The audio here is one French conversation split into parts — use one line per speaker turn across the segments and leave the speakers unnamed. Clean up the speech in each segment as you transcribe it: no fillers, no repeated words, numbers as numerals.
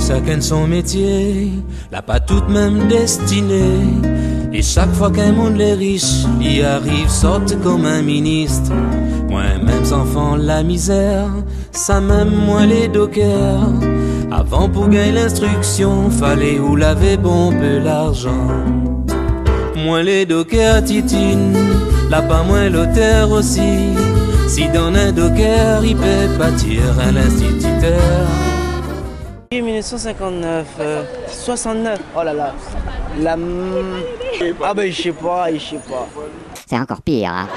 chacun de son métier, la pas toute même destinée. Et chaque fois qu'un monde les riches y arrive, sortent comme un ministre. Moi-même enfant la misère, ça même moi les dockers. Avant pour gagner l'instruction, fallait ou laver bon peu l'argent. Moi les dockers titine, là pas moins l'auteur aussi. Si dans un docker, il peut bâtir un instituteur.
1959, 69, oh là là, ah ben je sais pas.
C'est encore pire, hein.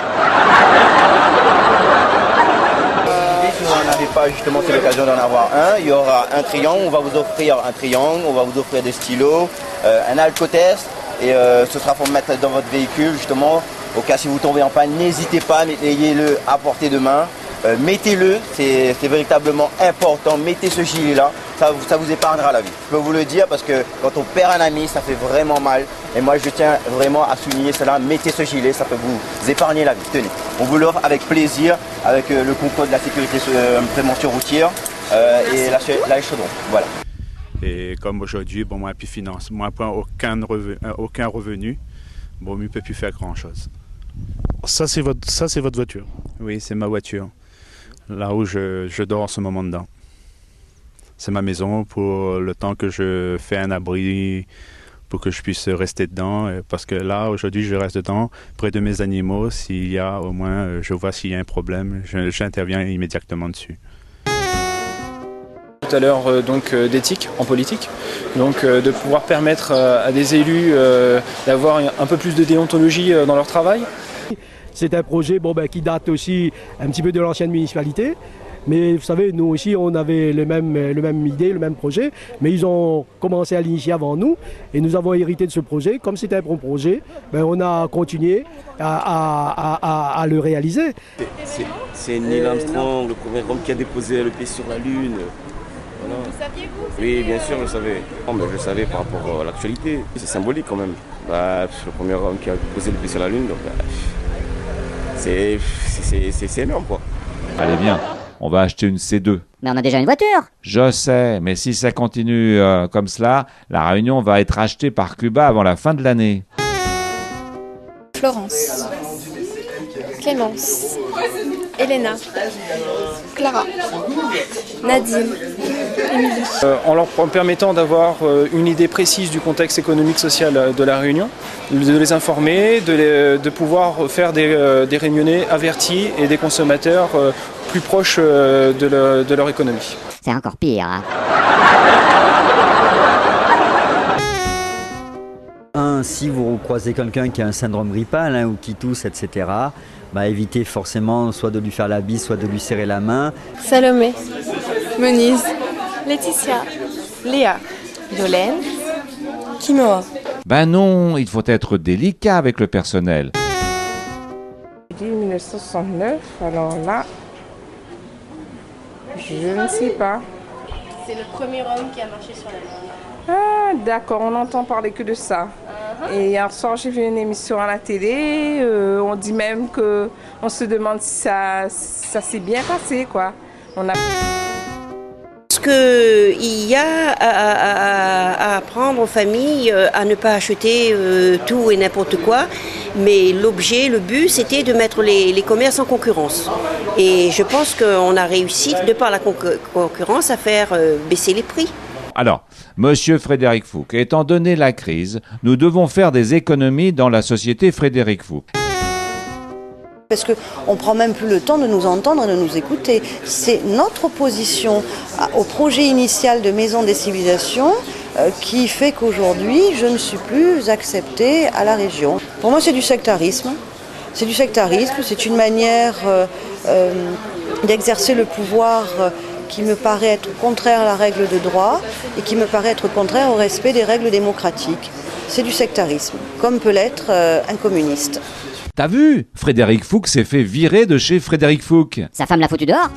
Si vous n'en avez pas, justement, c'est l'occasion d'en avoir un. Il y aura un triangle, on va vous offrir un triangle, on va vous offrir des stylos, un alcotest, et ce sera pour mettre dans votre véhicule, justement, au cas si vous tombez en panne, n'hésitez pas, ayez-le à portée de main. Mettez-le, c'est véritablement important, mettez ce gilet-là, ça vous épargnera la vie. Je peux vous le dire parce que quand on perd un ami, ça fait vraiment mal. Et moi je tiens vraiment à souligner cela, mettez ce gilet, ça peut vous épargner la vie. Tenez, on vous l'offre avec plaisir, avec le concours de la sécurité prévention routière et la chaudron. Voilà.
Et comme aujourd'hui, bon, moi, puis finance, moi, pas aucun revenu, bon, il ne peut plus faire grand-chose.
Ça, c'est votre voiture?
Oui, c'est ma voiture. Là où je dors en ce moment dedans. C'est ma maison pour le temps que je fais un abri pour que je puisse rester dedans. Parce que là, aujourd'hui, je reste dedans, près de mes animaux. S'il y a au moins, je vois s'il y a un problème, j'interviens immédiatement dessus.
Tout à l'heure d'éthique en politique, donc de pouvoir permettre à des élus d'avoir un peu plus de déontologie dans leur travail.
C'est un projet qui date aussi un petit peu de l'ancienne municipalité, mais vous savez, nous aussi on avait le même idée, le même projet, mais ils ont commencé à l'initier avant nous et nous avons hérité de ce projet. Comme c'était un bon projet, on a continué à le réaliser.
C'est Neil Armstrong, le premier homme qui a déposé le pied sur la Lune. Voilà.
Le saviez-vous?
Oui, bien sûr, je le savais. Oh, mais je le savais par rapport à l'actualité. C'est symbolique quand même. Le premier homme qui a posé le pied sur la Lune, donc c'est énorme, quoi.
Allez, viens, on va acheter une C2.
Mais on a déjà une voiture.
Je sais, mais si ça continue comme cela, la Réunion va être achetée par Cuba avant la fin de l'année.
Florence, Clémence, Elena, Clara, Nadine, Émilie.
En leur permettant d'avoir une idée précise du contexte économique social de la Réunion, de les informer, de pouvoir faire des Réunionnais avertis et des consommateurs plus proches de leur économie.
C'est encore pire, hein.
Si vous croisez quelqu'un qui a un syndrome grippal ou qui tousse, etc., évitez forcément soit de lui faire la bise, soit de lui serrer la main.
Salomé, Monize, Laetitia, Léa, Yolène, Kinoa.
Ben non, il faut être délicat avec le personnel.
1969, alors là, je ne sais pas.
C'est le premier homme qui a marché sur la Lune.
Ah, d'accord, on n'entend parler que de ça. Et hier soir, j'ai vu une émission à la télé. On dit même qu'on se demande si ça s'est bien passé, quoi.
Parce qu'il y a à apprendre aux familles à ne pas acheter tout et n'importe quoi. Mais le but, c'était de mettre les commerces en concurrence. Et je pense qu'on a réussi, de par la concurrence, à faire baisser les prix.
Alors, Monsieur Frédéric Fouque, étant donné la crise, nous devons faire des économies dans la société Frédéric Fouque.
Parce qu'on ne prend même plus le temps de nous entendre et de nous écouter. C'est notre opposition au projet initial de Maison des Civilisations qui fait qu'aujourd'hui, je ne suis plus acceptée à la région. Pour moi, c'est du sectarisme. C'est du sectarisme, c'est une manière d'exercer le pouvoir qui me paraît être contraire à la règle de droit et qui me paraît être contraire au respect des règles démocratiques. C'est du sectarisme, comme peut l'être un communiste.
T'as vu? Frédéric Fouque s'est fait virer de chez Frédéric Fouque.
Sa femme l'a foutu dehors.